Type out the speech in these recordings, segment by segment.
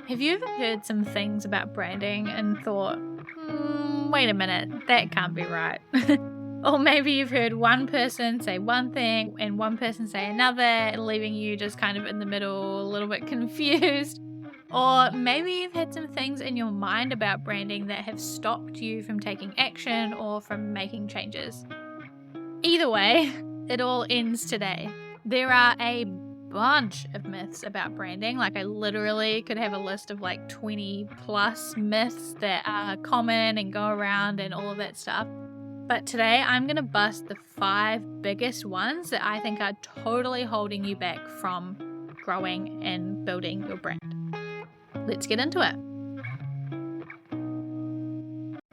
Have you ever heard some things about branding and thought, wait a minute, that can't be right? Or maybe you've heard one person say one thing and one person say another, leaving you just kind of in the middle, a little bit confused. Or maybe you've had some things in your mind about branding that have stopped you from taking action or from making changes. Either way, it all ends today. There are a bunch of myths about branding. Like, I literally could have a list of like 20 plus myths that are common and go around and all of that stuff. But today I'm going to bust the 5 biggest ones that I think are totally holding you back from growing and building your brand. Let's get into it.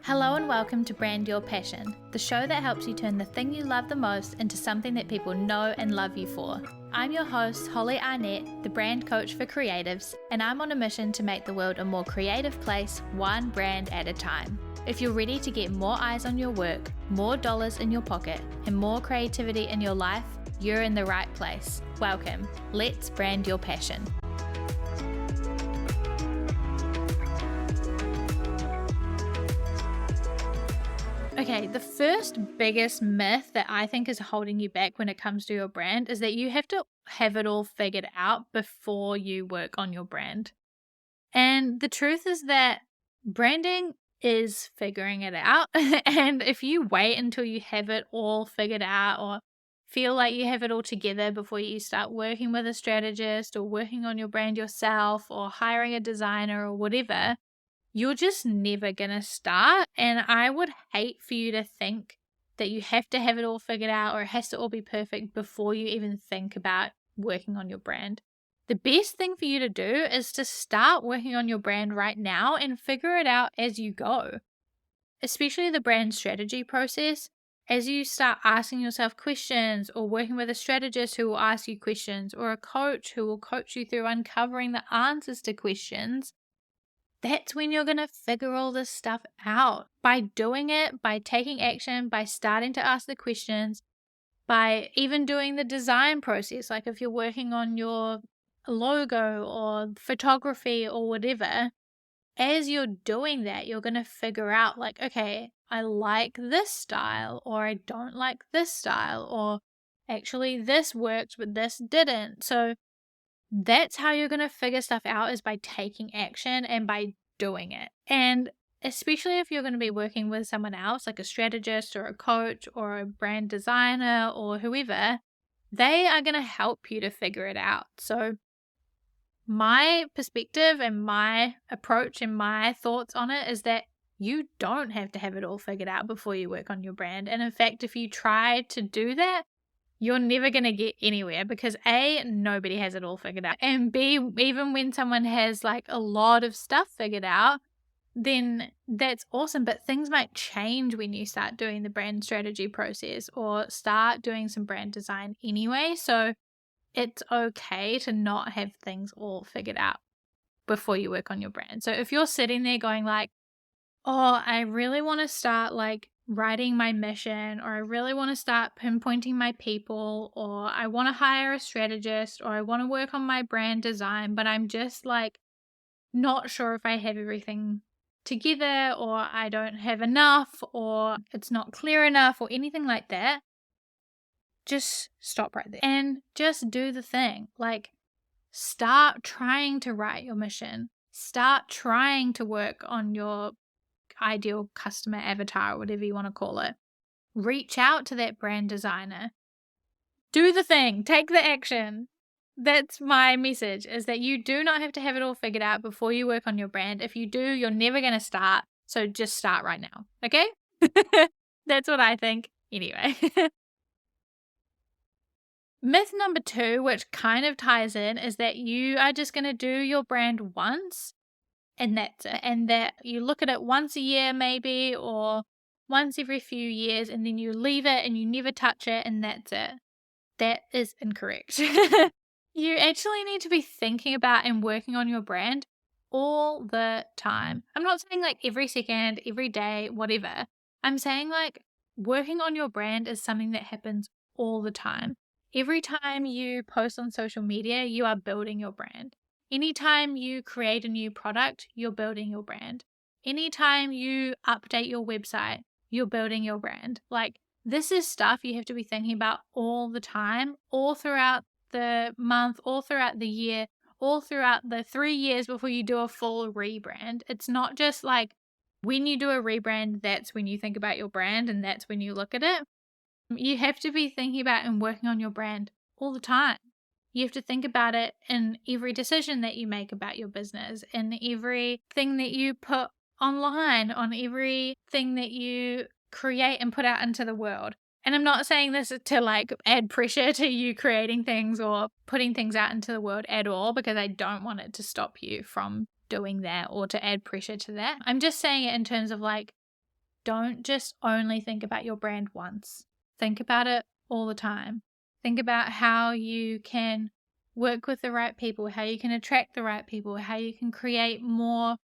Hello and welcome to Brand Your Passion, the show that helps you turn the thing you love the most into something that people know and love you for. I'm your host, Holly Arnett, the brand coach for creatives, and I'm on a mission to make the world a more creative place, one brand at a time. If you're ready to get more eyes on your work, more dollars in your pocket, and more creativity in your life, you're in the right place. Welcome. Let's brand your passion. Okay, the first biggest myth that I think is holding you back when it comes to your brand is that you have to have it all figured out before you work on your brand. And the truth is that branding is figuring it out. And if you wait until you have it all figured out or feel like you have it all together before you start working with a strategist or working on your brand yourself or hiring a designer or whatever, you're just never going to start. And I would hate for you to think that you have to have it all figured out or it has to all be perfect before you even think about working on your brand. The best thing for you to do is to start working on your brand right now and figure it out as you go. Especially the brand strategy process. As you start asking yourself questions or working with a strategist who will ask you questions or a coach who will coach you through uncovering the answers to questions, that's when you're going to figure all this stuff out. By doing it, by taking action, by starting to ask the questions, by even doing the design process. Like if you're working on your logo or photography or whatever, as you're doing that, you're going to figure out like, okay, I like this style or I don't like this style or actually this worked but this didn't. So that's how you're going to figure stuff out, is by taking action and by doing it. And especially if you're going to be working with someone else, like a strategist or a coach or a brand designer or whoever, they are going to help you to figure it out. So my perspective and my approach and my thoughts on it is that you don't have to have it all figured out before you work on your brand. And in fact, if you try to do that, you're never going to get anywhere because A, nobody has it all figured out. And B, even when someone has like a lot of stuff figured out, then that's awesome. But things might change when you start doing the brand strategy process or start doing some brand design anyway. So it's okay to not have things all figured out before you work on your brand. So if you're sitting there going like, oh, I really want to start like writing my mission, or I really want to start pinpointing my people, or I want to hire a strategist, or I want to work on my brand design, but I'm just like not sure if I have everything together, or I don't have enough, or it's not clear enough, or anything like that, just stop right there and just do the thing. Like, start trying to write your mission. Start trying to work on your ideal customer avatar, whatever you want to call it. Reach out to that brand designer. Do the thing. Take the action. That's my message, is that you do not have to have it all figured out before you work on your brand. If you do, you're never going to start. So just start right now. Okay? That's what I think. Anyway. Myth number 2, which kind of ties in, is that you are just going to do your brand once and that's it. And that you look at it once a year maybe, or once every few years, and then you leave it and you never touch it and that's it. That is incorrect. You actually need to be thinking about and working on your brand all the time. I'm not saying like every second, every day, whatever. I'm saying like working on your brand is something that happens all the time. Every time you post on social media, you are building your brand. Anytime you create a new product, you're building your brand. Anytime you update your website, you're building your brand. Like, this is stuff you have to be thinking about all the time, all throughout the month, all throughout the year, all throughout the 3 years before you do a full rebrand. It's not just like when you do a rebrand, that's when you think about your brand and that's when you look at it. You have to be thinking about and working on your brand all the time. You have to think about it in every decision that you make about your business, in everything that you put online, on everything that you create and put out into the world. And I'm not saying this to like add pressure to you creating things or putting things out into the world at all, because I don't want it to stop you from doing that or to add pressure to that. I'm just saying it in terms of like, don't just only think about your brand once. Think about it all the time. Think about how you can work with the right people, how you can attract the right people, how you can create more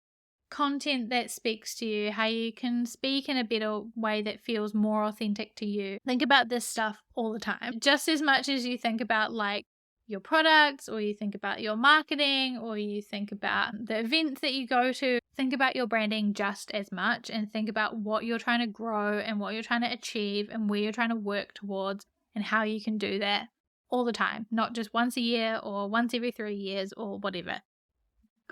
content that speaks to you, how you can speak in a better way that feels more authentic to you. Think about this stuff all the time. Just as much as you think about like your products, or you think about your marketing, or you think about the events that you go to, think about your branding just as much, and think about what you're trying to grow and what you're trying to achieve and where you're trying to work towards and how you can do that all the time, not just once a year or once every 3 years or whatever.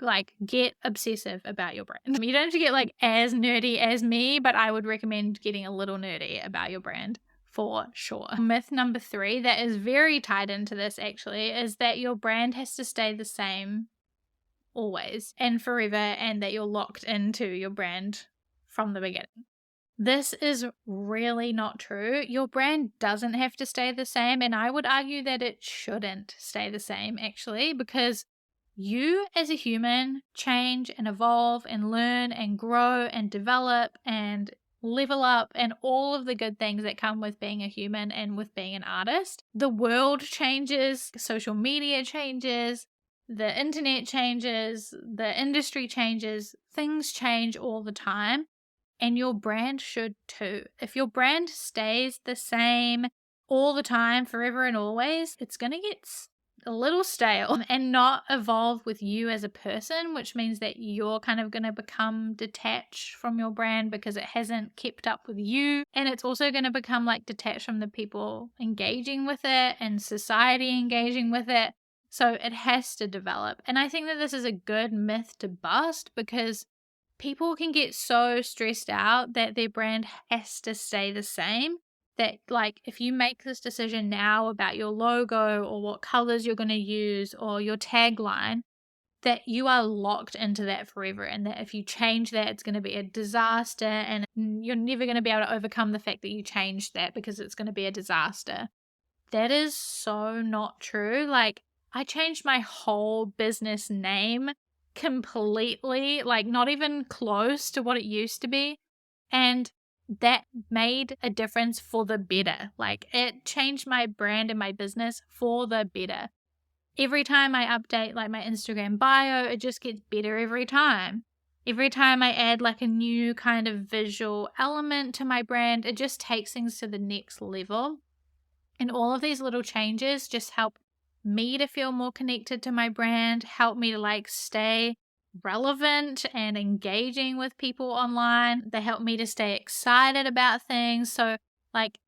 Like, get obsessive about your brand. You don't have to get like as nerdy as me, but I would recommend getting a little nerdy about your brand for sure. Myth number 3 that is very tied into this actually is that your brand has to stay the same always and forever, and that you're locked into your brand from the beginning. This is really not true. Your brand doesn't have to stay the same, and I would argue that it shouldn't stay the same actually, because you as a human change and evolve and learn and grow and develop and level up and all of the good things that come with being a human and with being an artist. The world changes, social media changes, the internet changes, the industry changes, things change all the time, and your brand should too. If your brand stays the same all the time, forever and always, it's going to get a little stale and not evolve with you as a person, which means that you're kind of going to become detached from your brand because it hasn't kept up with you. And it's also going to become like detached from the people engaging with it and society engaging with it. So it has to develop. And I think that this is a good myth to bust, because people can get so stressed out that their brand has to stay the same, that like if you make this decision now about your logo or what colors you're going to use or your tagline, that you are locked into that forever, and that if you change that, it's going to be a disaster, and you're never going to be able to overcome the fact that you changed that because it's going to be a disaster. That is so not true. Like, I changed my whole business name completely, like not even close to what it used to be, and that made a difference for the better. Like, it changed my brand and my business for the better. Every time I update like my Instagram bio, it just gets better every time. Every time I add like a new kind of visual element to my brand, it just takes things to the next level. And all of these little changes just help me to feel more connected to my brand, help me to like stay relevant and engaging with people online. They help me to stay excited about things. So like,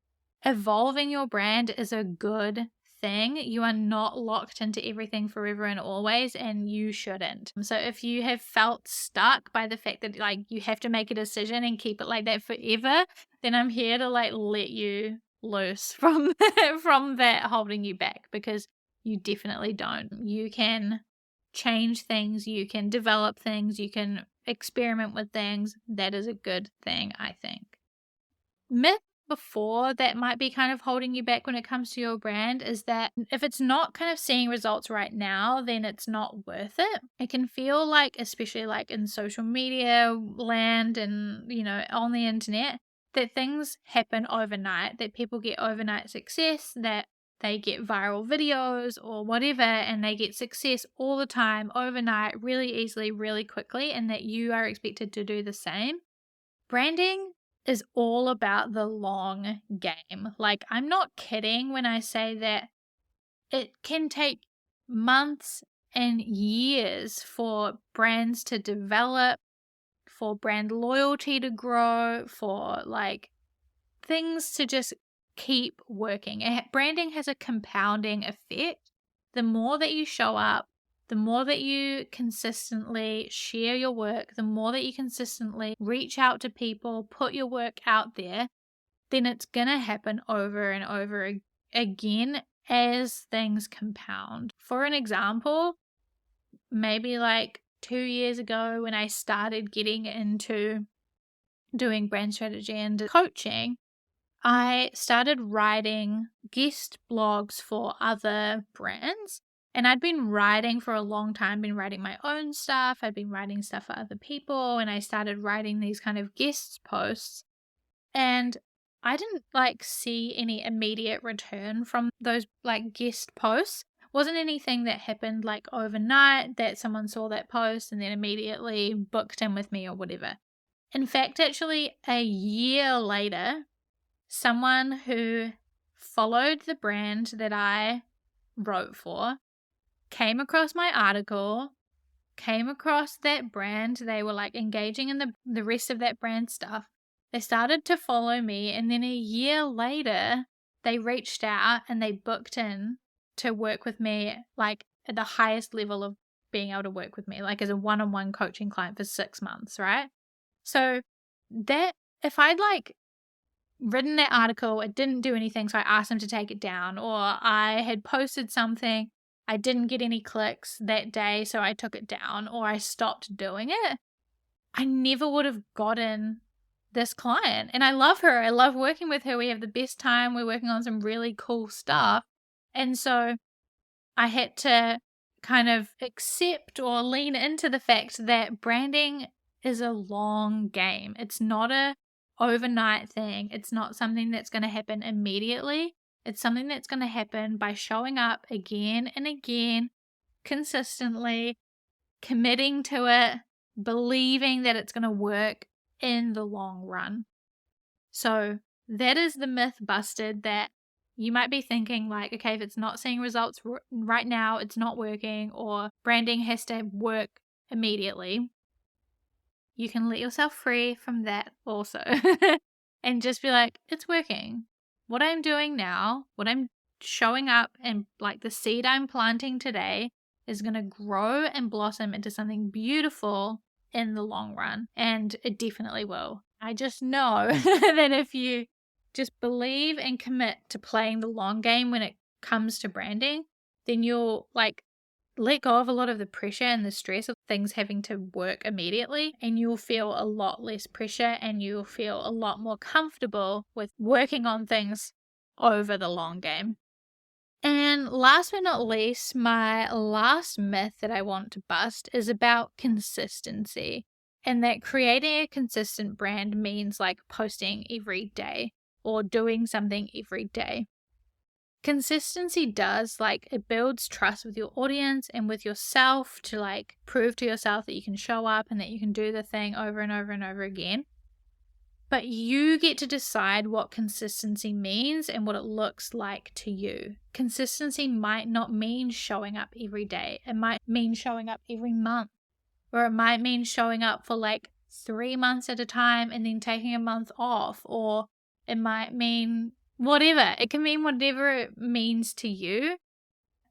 evolving your brand is a good thing. You are not locked into everything forever and always, and you shouldn't. So if you have felt stuck by the fact that like you have to make a decision and keep it like that forever, then I'm here to like let you loose from from that holding you back, because you definitely don't. You can change things, you can develop things, you can experiment with things. That is a good thing, I think. Myth before that might be kind of holding you back when it comes to your brand is that if it's not kind of seeing results right now, then it's not worth it. It can feel like, especially like in social media land and, you know, on the internet, that things happen overnight, that people get overnight success, that they get viral videos or whatever, and they get success all the time, overnight, really easily, really quickly, and that you are expected to do the same. Branding is all about the long game. Like, I'm not kidding when I say that it can take months and years for brands to develop, for brand loyalty to grow, for like things to just keep working. Branding has a compounding effect. The more that you show up, the more that you consistently share your work, the more that you consistently reach out to people, put your work out there, then it's going to happen over and over again as things compound. For an example, maybe like 2 years ago when I started getting into doing brand strategy and coaching, I started writing guest blogs for other brands. And I'd been writing for a long time, been writing my own stuff. I'd been writing stuff for other people, and I started writing these kind of guest posts. And I didn't like see any immediate return from those like guest posts. Wasn't anything that happened like overnight that someone saw that post and then immediately booked in with me or whatever. In fact, actually a year later, someone who followed the brand that I wrote for came across my article, came across that brand. They were like engaging in the rest of that brand stuff. They started to follow me, and then a year later, they reached out and they booked in to work with me, like at the highest level of being able to work with me, like as a one-on-one coaching client for 6 months, right? So that if I'd like written that article, it didn't do anything, so I asked them to take it down, or I had posted something, I didn't get any clicks that day, so I took it down, or I stopped doing it, I never would have gotten this client. And I love her. I love working with her. We have the best time. We're working on some really cool stuff. And so I had to kind of accept or lean into the fact that branding is a long game. It's not a overnight thing. It's not something that's going to happen immediately. It's something that's going to happen by showing up again and again, consistently, committing to it, believing that it's going to work in the long run. So that is the myth busted, that you might be thinking like, okay, if it's not seeing results right now, it's not working, or branding has to work immediately. You can let yourself free from that also and just be like, it's working. What I'm doing now, what I'm showing up, and like the seed I'm planting today is going to grow and blossom into something beautiful in the long run. And it definitely will. I just know that if you just believe and commit to playing the long game when it comes to branding, then you'll like let go of a lot of the pressure and the stress of things having to work immediately, and you'll feel a lot less pressure and you'll feel a lot more comfortable with working on things over the long game. And last but not least, my last myth that I want to bust is about consistency, and that creating a consistent brand means like posting every day or doing something every day. Consistency does, like, it builds trust with your audience and with yourself to like prove to yourself that you can show up and that you can do the thing over and over and over again. But you get to decide what consistency means and what it looks like to you. Consistency might not mean showing up every day. It might mean showing up every month, or it might mean showing up for like 3 months at a time and then taking a month off, or it might mean whatever. It can mean whatever it means to you.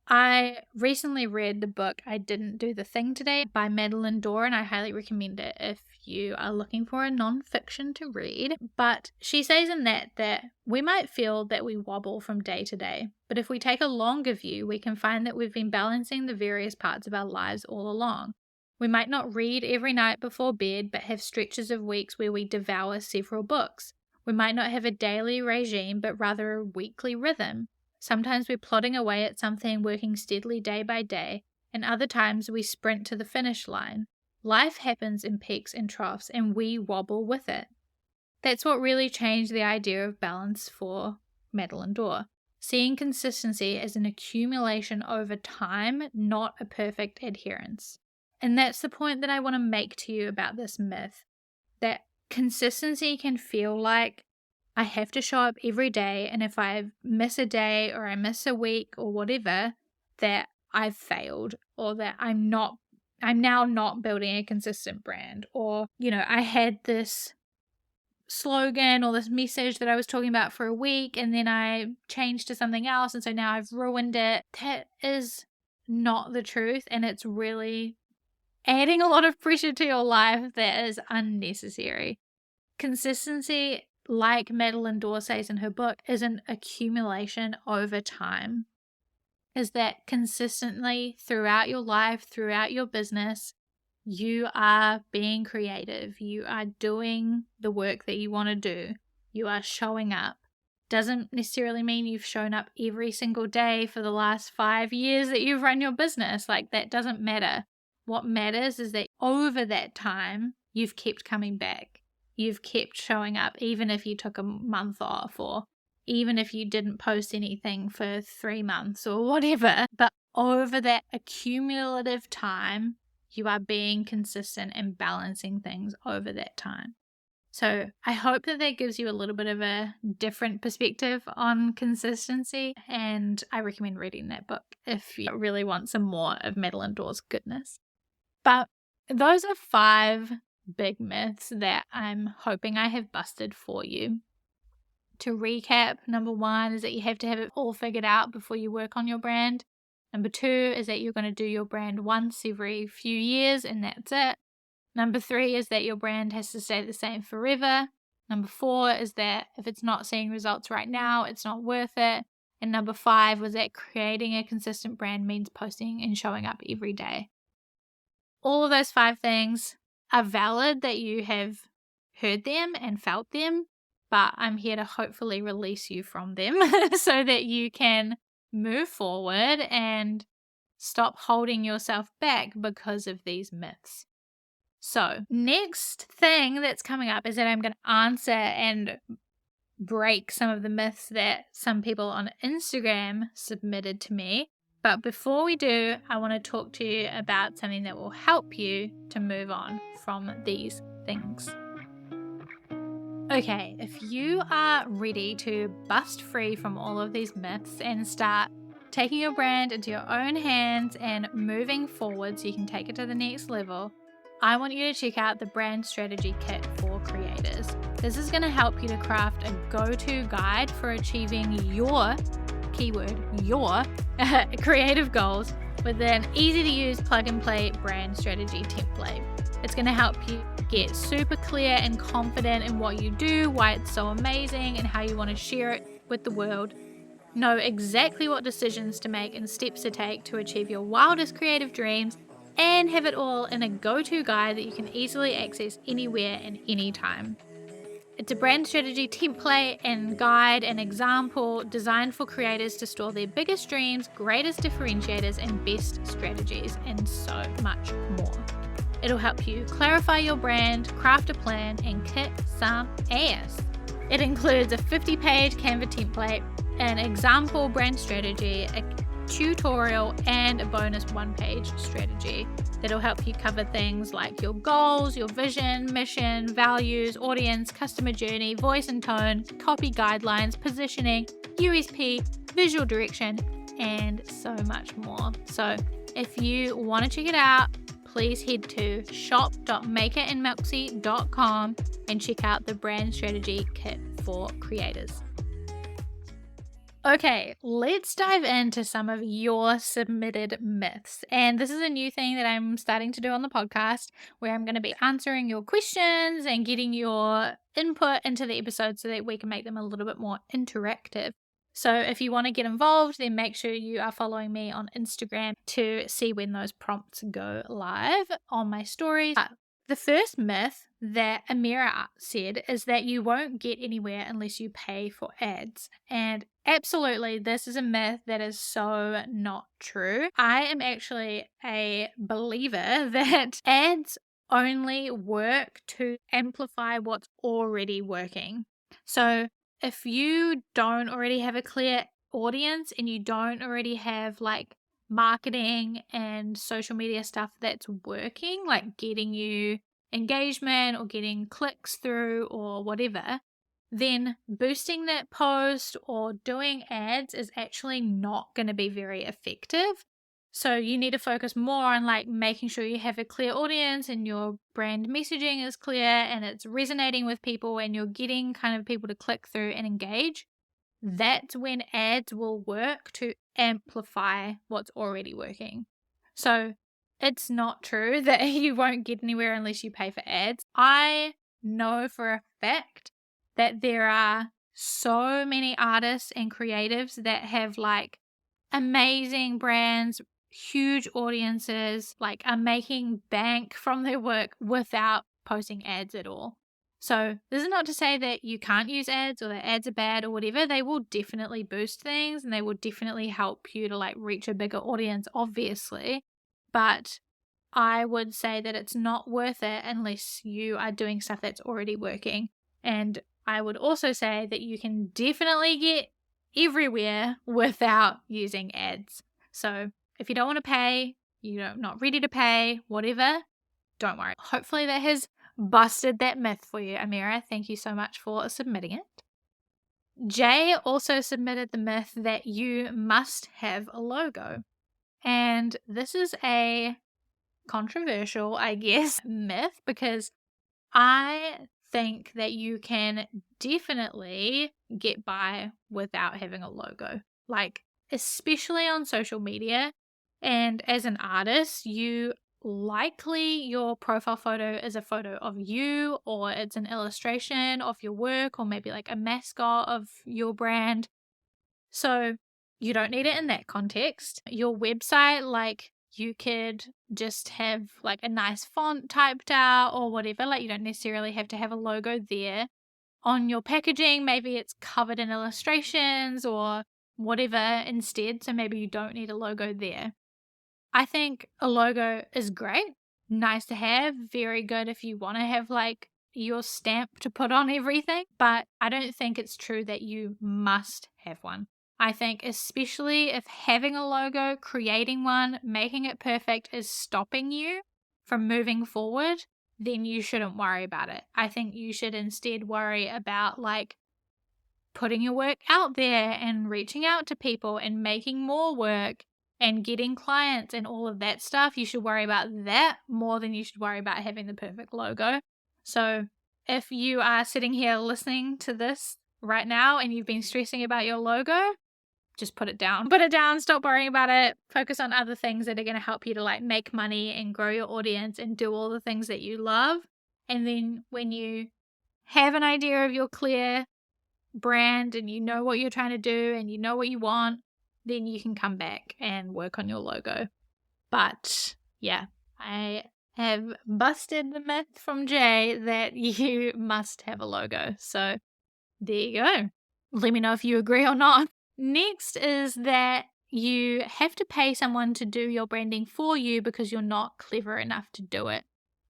I recently read the book I Didn't Do the Thing Today by Madeline Dorr, and I highly recommend it if you are looking for a non-fiction to read. But she says in that we might feel that we wobble from day to day, but if we take a longer view, we can find that we've been balancing the various parts of our lives all along. We might not read every night before bed, but have stretches of weeks where we devour several books. We might not have a daily regime, but rather a weekly rhythm. Sometimes we're plodding away at something, working steadily day by day, and other times we sprint to the finish line. Life happens in peaks and troughs, and we wobble with it. That's what really changed the idea of balance for Madeline Dorr. Seeing consistency as an accumulation over time, not a perfect adherence. And that's the point that I want to make to you about this myth, that consistency can feel like I have to show up every day, and if I miss a day or I miss a week or whatever, that I've failed, or that I'm now not building a consistent brand, or, I had this slogan or this message that I was talking about for a week and then I changed to something else and so now I've ruined it. That is not the truth, and it's really adding a lot of pressure to your life that is unnecessary. Consistency, like Madeline Dorr says in her book, is an accumulation over time. Is that consistently throughout your life, throughout your business, you are being creative. You are doing the work that you want to do. You are showing up. Doesn't necessarily mean you've shown up every single day for the last 5 years that you've run your business. Like, that doesn't matter. What matters is that over that time, you've kept coming back. You've kept showing up, even if you took a month off, or even if you didn't post anything for 3 months or whatever. But over that accumulative time, you are being consistent and balancing things over that time. So I hope that gives you a little bit of a different perspective on consistency, and I recommend reading that book if you really want some more of Madeline Dorr's goodness. But those are 5 big myths that I'm hoping I have busted for you. To recap, number 1 is that you have to have it all figured out before you work on your brand. Number 2 is that you're going to do your brand once every few years and that's it. Number 3 is that your brand has to stay the same forever. Number 4 is that if it's not seeing results right now, it's not worth it. And number 5 was that creating a consistent brand means posting and showing up every day. All of those 5 things are valid that you have heard them and felt them, but I'm here to hopefully release you from them so that you can move forward and stop holding yourself back because of these myths. So, next thing that's coming up is that I'm going to answer and break some of the myths that some people on Instagram submitted to me. But before we do, I want to talk to you about something that will help you to move on from these things. Okay, if you are ready to bust free from all of these myths and start taking your brand into your own hands and moving forward so you can take it to the next level, I want you to check out the Brand Strategy Kit for Creators. This is going to help you to craft a go-to guide for achieving your, keyword, your creative goals with an easy-to-use plug-and-play brand strategy template. It's going to help you get super clear and confident in what you do, why it's so amazing, and how you want to share it with the world. Know exactly what decisions to make and steps to take to achieve your wildest creative dreams, and have it all in a go-to guide that you can easily access anywhere and anytime. It's a brand strategy template and guide and example designed for creators to store their biggest dreams, greatest differentiators, and best strategies, and so much more. It'll help you clarify your brand, craft a plan, and kick some ass. It includes a 50-page Canva template, an example brand strategy, a tutorial, and a bonus 1-page strategy that'll help you cover things like your goals, your vision, mission, values, audience, customer journey, voice and tone, copy guidelines, positioning, USP, visual direction, and so much more. So if you want to check it out, please head to shop.makerandmelksy.com and check out the Brand Strategy Kit for Creators. Okay, let's dive into some of your submitted myths. And this is a new thing that I'm starting to do on the podcast, where I'm going to be answering your questions and getting your input into the episode so that we can make them a little bit more interactive. So if you want to get involved, then make sure you are following me on Instagram to see when those prompts go live on my stories. The first myth that Amira said is that you won't get anywhere unless you pay for ads. And absolutely, this is a myth that is so not true. I am actually a believer that ads only work to amplify what's already working. So if you don't already have a clear audience and you don't already have like marketing and social media stuff that's working, like getting you engagement or getting clicks through or whatever, then boosting that post or doing ads is actually not going to be very effective. So you need to focus more on like making sure you have a clear audience and your brand messaging is clear and it's resonating with people and you're getting kind of people to click through and engage. That's when ads will work to amplify what's already working. So it's not true that you won't get anywhere unless you pay for ads. I know for a fact that there are so many artists and creatives that have like amazing brands, huge audiences, like are making bank from their work without posting ads at all. So this is not to say that you can't use ads or that ads are bad or whatever. They will definitely boost things and they will definitely help you to like reach a bigger audience, obviously. But I would say that it's not worth it unless you are doing stuff that's already working. And I would also say that you can definitely get everywhere without using ads. So if you don't want to pay, you're not ready to pay, whatever, don't worry. Hopefully that has busted that myth for you, Amira. Thank you so much for submitting it. Jay also submitted the myth that you must have a logo. And this is a controversial, I guess, myth because I think that you can definitely get by without having a logo. Like, especially on social media and as an artist, you likely your profile photo is a photo of you or it's an illustration of your work or maybe like a mascot of your brand. So you don't need it in that context. Your website, like you could just have like a nice font typed out or whatever. Like you don't necessarily have to have a logo there. On your packaging, maybe it's covered in illustrations or whatever instead. So maybe you don't need a logo there. I think a logo is great, nice to have, very good if you want to have like your stamp to put on everything, but I don't think it's true that you must have one. I think especially if having a logo, creating one, making it perfect is stopping you from moving forward, then you shouldn't worry about it. I think you should instead worry about like putting your work out there and reaching out to people and making more work and getting clients and all of that stuff. You should worry about that more than you should worry about having the perfect logo. So if you are sitting here listening to this right now and you've been stressing about your logo, just put it down. Put it down, stop worrying about it. Focus on other things that are going to help you to like make money and grow your audience and do all the things that you love. And then when you have an idea of your clear brand and you know what you're trying to do and you know what you want, then you can come back and work on your logo. But yeah, I have busted the myth from Jay that you must have a logo. So there you go. Let me know if you agree or not. Next is that you have to pay someone to do your branding for you because you're not clever enough to do it.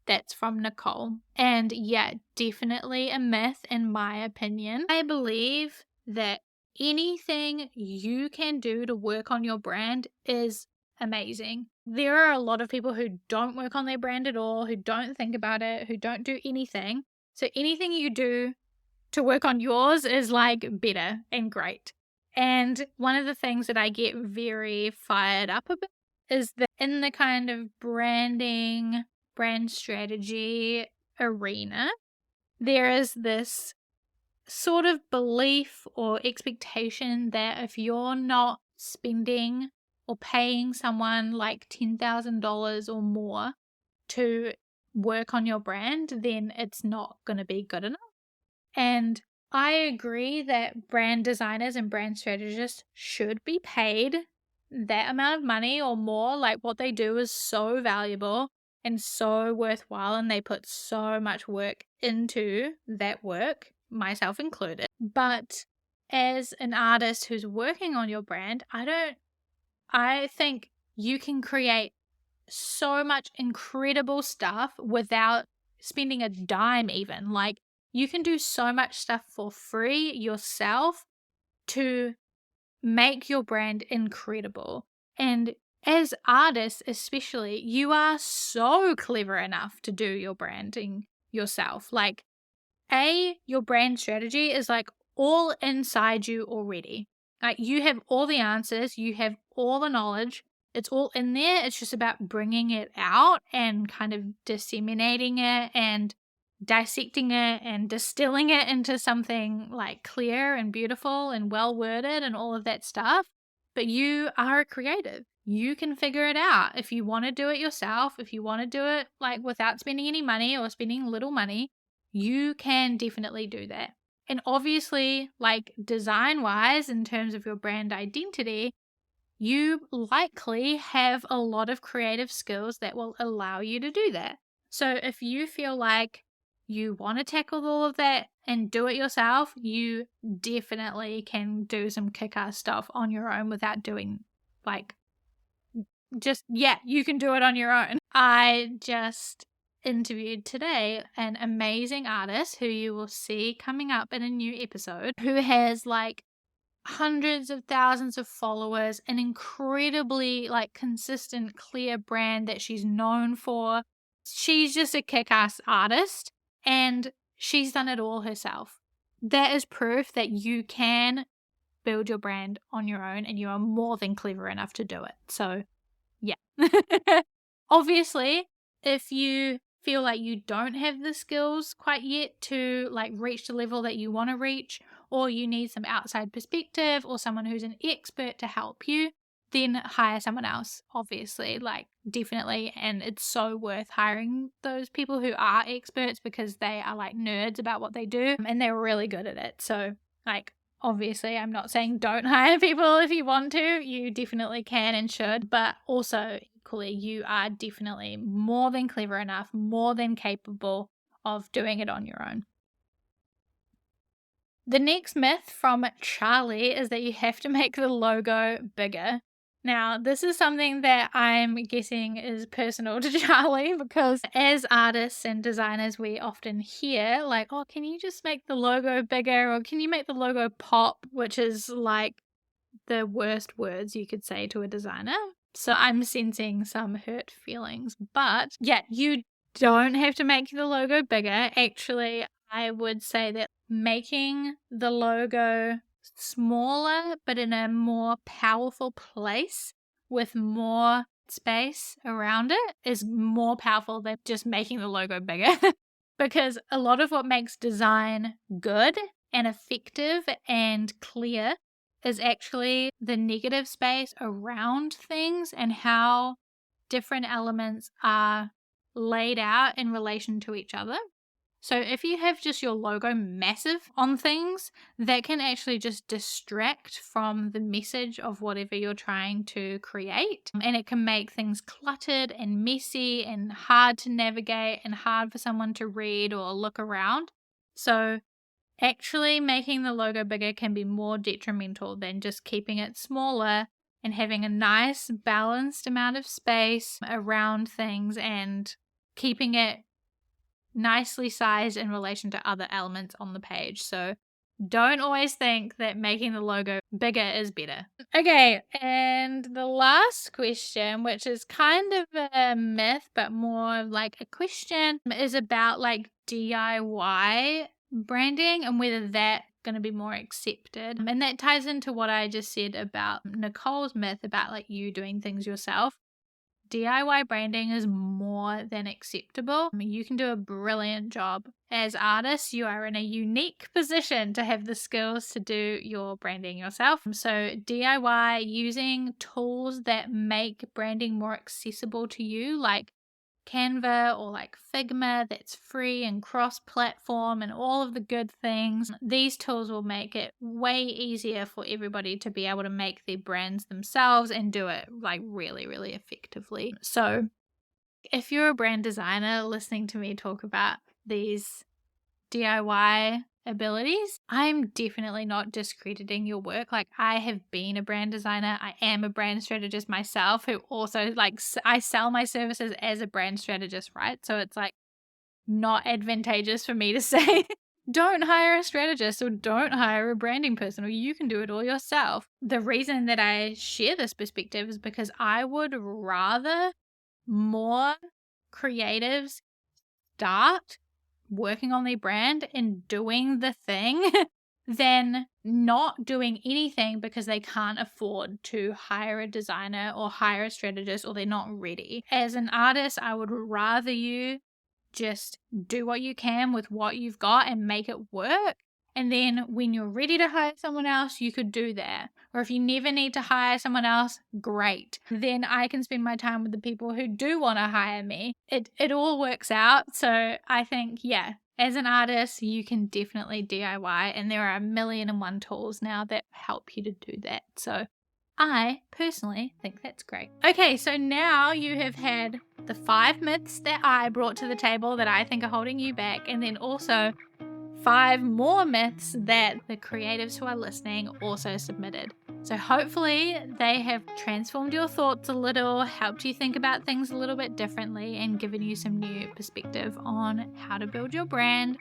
That's from Nicole. And yeah, definitely a myth in my opinion. I believe that anything you can do to work on your brand is amazing. There are a lot of people who don't work on their brand at all, who don't think about it, who don't do anything. So anything you do to work on yours is like better and great. And one of the things that I get very fired up about is that in the kind of branding, brand strategy arena, there is this sort of belief or expectation that if you're not spending or paying someone like $10,000 or more to work on your brand, then it's not going to be good enough. And I agree that brand designers and brand strategists should be paid that amount of money or more. Like what they do is so valuable and so worthwhile, and they put so much work into that work, myself included. But as an artist who's working on your brand, I think you can create so much incredible stuff without spending a dime even. Like you can do so much stuff for free yourself to make your brand incredible. And as artists, especially, you are so clever enough to do your branding yourself. Like, your brand strategy is like all inside you already. Like, you have all the answers, you have all the knowledge. It's all in there. It's just about bringing it out and kind of disseminating it and dissecting it and distilling it into something like clear and beautiful and well worded and all of that stuff. But you are a creative. You can figure it out. If you want to do it yourself, if you want to do it like without spending any money or spending little money, you can definitely do that. And obviously, like design wise, in terms of your brand identity, you likely have a lot of creative skills that will allow you to do that. So if you feel like you want to tackle all of that and do it yourself, you definitely can do some kick-ass stuff on your own without doing like you can do it on your own. I just interviewed today an amazing artist who you will see coming up in a new episode, who has like hundreds of thousands of followers, an incredibly like consistent, clear brand that she's known for. She's just a kick-ass artist and she's done it all herself. That is proof that you can build your brand on your own and you are more than clever enough to do it. So yeah. Obviously, if you feel like you don't have the skills quite yet to like reach the level that you want to reach, or you need some outside perspective or someone who's an expert to help you, then hire someone else, obviously, like definitely. And it's so worth hiring those people who are experts because they are like nerds about what they do and they're really good at it. So like, obviously, I'm not saying don't hire people if you want to. You definitely can and should. But also, equally, you are definitely more than clever enough, more than capable of doing it on your own. The next myth from Charlie is that you have to make the logo bigger. Now, this is something that I'm guessing is personal to Charlie because as artists and designers, we often hear like, oh, can you just make the logo bigger? Or can you make the logo pop? Which is like the worst words you could say to a designer. So I'm sensing some hurt feelings. But yeah, you don't have to make the logo bigger. Actually, I would say that making the logo smaller but in a more powerful place with more space around it is more powerful than just making the logo bigger. Because a lot of what makes design good and effective and clear is actually the negative space around things and how different elements are laid out in relation to each other. So if you have just your logo massive on things, that can actually just distract from the message of whatever you're trying to create. And it can make things cluttered and messy and hard to navigate and hard for someone to read or look around. So actually making the logo bigger can be more detrimental than just keeping it smaller and having a nice balanced amount of space around things and keeping it nicely sized in relation to other elements on the page. So don't always think that making the logo bigger is better. Okay, and the last question, which is kind of a myth but more like a question, is about like DIY branding and whether that's going to be more accepted. And that ties into what I just said about Nicole's myth about like you doing things yourself. DIY branding is more than acceptable. I mean, you can do a brilliant job. As artists, you are in a unique position to have the skills to do your branding yourself. So DIY using tools that make branding more accessible to you, like Canva or like Figma, that's free and cross-platform and all of the good things. These tools will make it way easier for everybody to be able to make their brands themselves and do it like really, really effectively. So if you're a brand designer listening to me talk about these DIY abilities, I'm definitely not discrediting your work. Like, I have been a brand designer. I am a brand strategist myself who also like I sell my services as a brand strategist, right? So it's like not advantageous for me to say don't hire a strategist or don't hire a branding person or you can do it all yourself. The reason that I share this perspective is because I would rather more creatives start working on their brand and doing the thing than not doing anything because they can't afford to hire a designer or hire a strategist, or they're not ready. As an artist, I would rather you just do what you can with what you've got and make it work. And then when you're ready to hire someone else, you could do that. Or if you never need to hire someone else, great. Then I can spend my time with the people who do want to hire me. It all works out. So I think, yeah, as an artist, you can definitely DIY. And there are 1,000,001 tools now that help you to do that. So I personally think that's great. Okay, so now you have had the 5 myths that I brought to the table that I think are holding you back, and then also 5 more myths that the creatives who are listening also submitted. So hopefully they have transformed your thoughts a little, helped you think about things a little bit differently, and given you some new perspective on how to build your brand.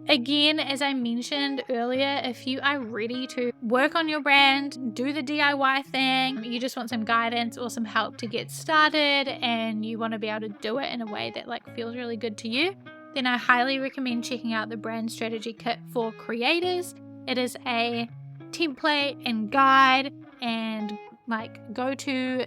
Again, as I mentioned earlier, if you are ready to work on your brand, do the DIY thing, you just want some guidance or some help to get started, and you want to be able to do it in a way that feels really good to you, then I highly recommend checking out the Brand Strategy Kit for Creators. It is a template and guide and go-to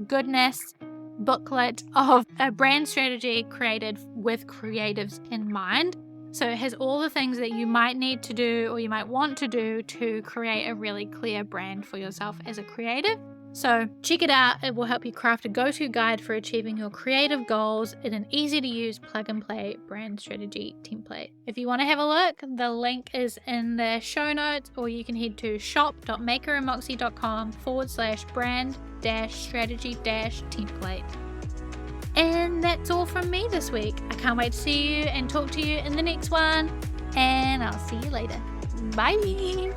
goodness booklet of a brand strategy created with creatives in mind. So it has all the things that you might need to do or you might want to do to create a really clear brand for yourself as a creative. So check it out. It will help you craft a go-to guide for achieving your creative goals in an easy-to-use plug-and-play brand strategy template. If you want to have a look, the link is in the show notes, or you can head to shop.makerandmoxie.com/brand-strategy-template. And that's all from me this week. I can't wait to see you and talk to you in the next one. And I'll see you later. Bye.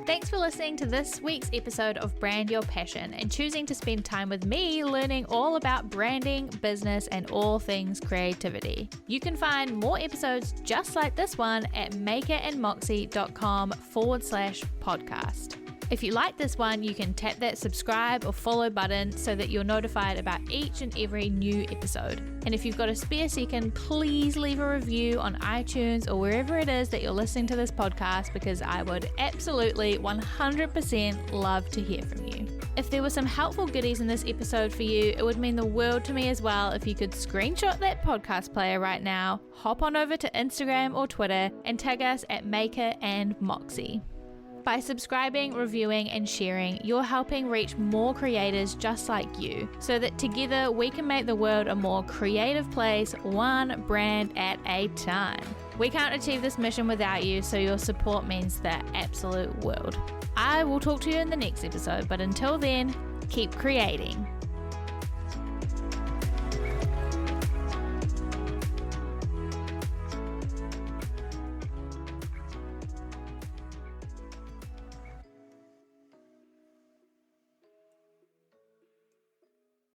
Thanks for listening to this week's episode of Brand Your Passion and choosing to spend time with me learning all about branding, business, and all things creativity. You can find more episodes just like this one at makerandmoxie.com/podcast. If you like this one, you can tap that subscribe or follow button so that you're notified about each and every new episode. And if you've got a spare second, please leave a review on iTunes or wherever it is that you're listening to this podcast, because I would absolutely 100% love to hear from you. If there were some helpful goodies in this episode for you, it would mean the world to me as well if you could screenshot that podcast player right now, hop on over to Instagram or Twitter and tag us at Maker and Moxie. By subscribing, reviewing, and sharing, you're helping reach more creators just like you, so that together we can make the world a more creative place, one brand at a time. We can't achieve this mission without you, so your support means the absolute world. I will talk to you in the next episode, but until then, keep creating.